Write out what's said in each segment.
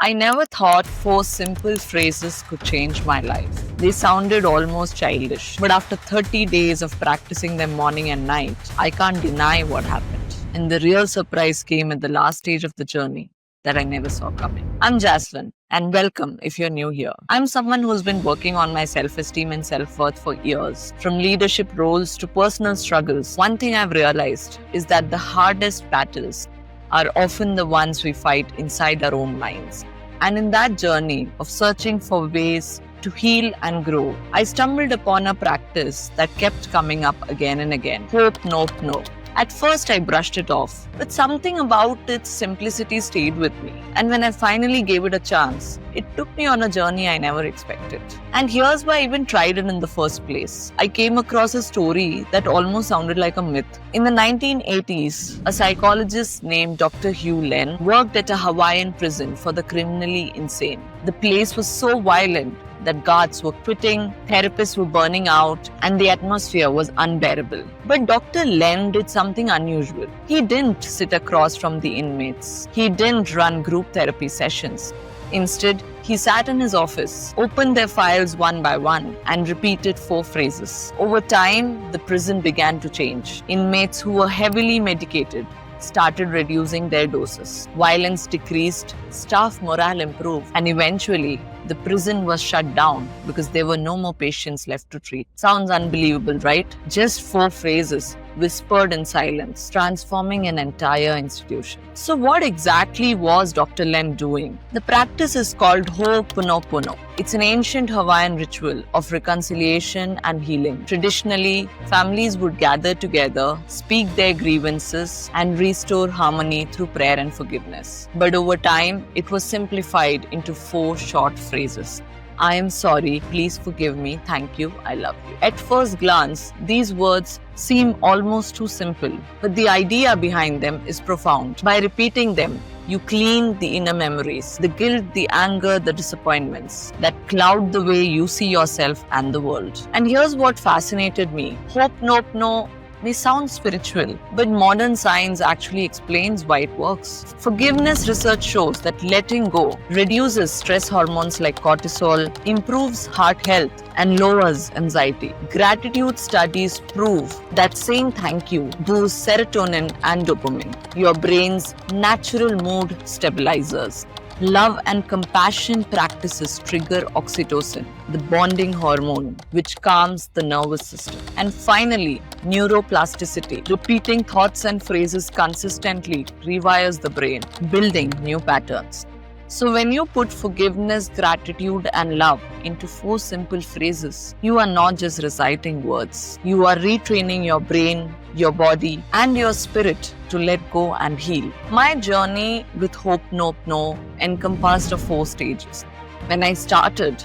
I never thought 4 simple phrases could change my life. They sounded almost childish, but after 30 days of practicing them morning and night, I can't deny what happened. And the real surprise came at the last stage of the journey that I never saw coming. I'm Jaslyn, and welcome if you're new here. I'm someone who's been working on my self-esteem and self-worth for years. From leadership roles to personal struggles, one thing I've realized is that the hardest battles are often the ones we fight inside our own minds. And in that journey of searching for ways to heal and grow, I stumbled upon a practice that kept coming up again and again. Ho'oponopono. At first, I brushed it off, but something about its simplicity stayed with me. And when I finally gave it a chance, it took me on a journey I never expected. And here's why I even tried it in the first place. I came across a story that almost sounded like a myth. In the 1980s, a psychologist named Dr. Hugh Len worked at a Hawaiian prison for the criminally insane. The place was so violent that guards were quitting, therapists were burning out, and the atmosphere was unbearable. But Dr. Len did something unusual. He didn't sit across from the inmates. He didn't run group therapy sessions. Instead, he sat in his office, opened their files one by one, and repeated 4 phrases. Over time, the prison began to change. Inmates who were heavily medicated started reducing their doses. Violence decreased, staff morale improved, and eventually, the prison was shut down because there were no more patients left to treat. Sounds unbelievable, right? Just 4 phrases whispered in silence, transforming an entire institution. So what exactly was Dr. Len doing? The practice is called Ho'oponopono. It's an ancient Hawaiian ritual of reconciliation and healing. Traditionally, families would gather together, speak their grievances, and restore harmony through prayer and forgiveness. But over time, it was simplified into 4 short phrases. I am sorry, please forgive me, thank you, I love you. At first glance, these words seem almost too simple, but the idea behind them is profound. By repeating them, you clean the inner memories, the guilt, the anger, the disappointments that cloud the way you see yourself and the world. And here's what fascinated me. Ho'oponopono may sound spiritual, but modern science actually explains why it works. Forgiveness research shows that letting go reduces stress hormones like cortisol, improves heart health, and lowers anxiety. Gratitude studies prove that saying thank you boosts serotonin and dopamine, your brain's natural mood stabilizers. Love and compassion practices trigger oxytocin, the bonding hormone, which calms the nervous system. And finally, neuroplasticity. Repeating thoughts and phrases consistently rewires the brain, building new patterns. So when you put forgiveness, gratitude, and love into 4 simple phrases, you are not just reciting words. You are retraining your brain, your body, and your spirit to let go and heal. My journey with Ho'oponopono encompassed of 4 stages. When I started,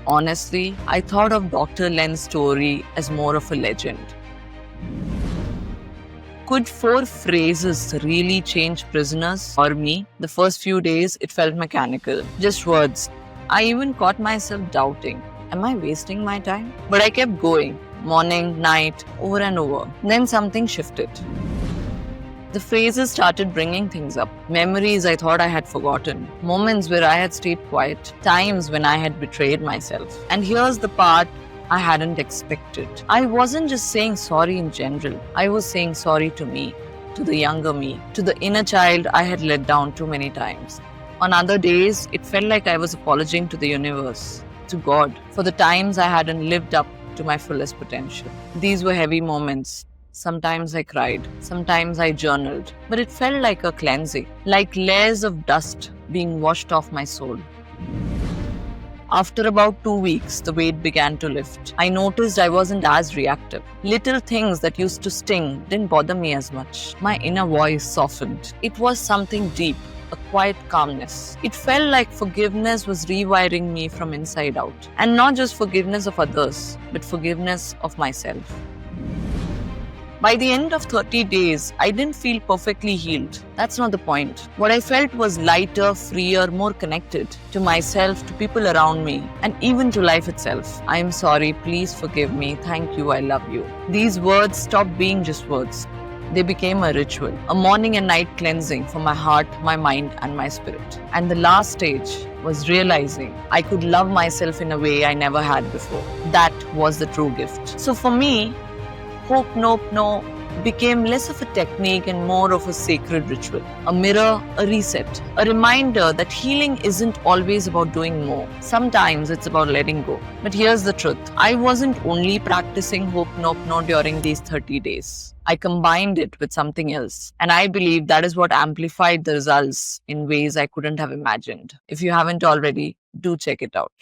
honestly, I thought of Dr. Len's story as more of a legend. Could 4 phrases really change prisoners or me? The first few days, it felt mechanical, just words. I even caught myself doubting, am I wasting my time? But I kept going, morning, night, over and over. Then something shifted. The phrases started bringing things up. Memories I thought I had forgotten. Moments where I had stayed quiet. Times when I had betrayed myself. And here's the part I hadn't expected. I wasn't just saying sorry in general. I was saying sorry to me, to the younger me, to the inner child I had let down too many times. On other days, it felt like I was apologizing to the universe, to God, for the times I hadn't lived up to my fullest potential. These were heavy moments. Sometimes I cried, sometimes I journaled, but it felt like a cleansing, like layers of dust being washed off my soul. After about 2 weeks, the weight began to lift. I noticed I wasn't as reactive. Little things that used to sting didn't bother me as much. My inner voice softened. It was something deep, a quiet calmness. It felt like forgiveness was rewiring me from inside out. And not just forgiveness of others, but forgiveness of myself. By the end of 30 days, I didn't feel perfectly healed. That's not the point. What I felt was lighter, freer, more connected to myself, to people around me, and even to life itself. I am sorry, please forgive me, thank you, I love you. These words stopped being just words. They became a ritual, a morning and night cleansing for my heart, my mind, and my spirit. And the last stage was realizing I could love myself in a way I never had before. That was the true gift. So for me, Hope Nope No became less of a technique and more of a sacred ritual. A mirror, a reset, a reminder that healing isn't always about doing more. Sometimes it's about letting go. But here's the truth. I wasn't only practicing Hope Nope No during these 30 days. I combined it with something else. And I believe that is what amplified the results in ways I couldn't have imagined. If you haven't already, do check it out.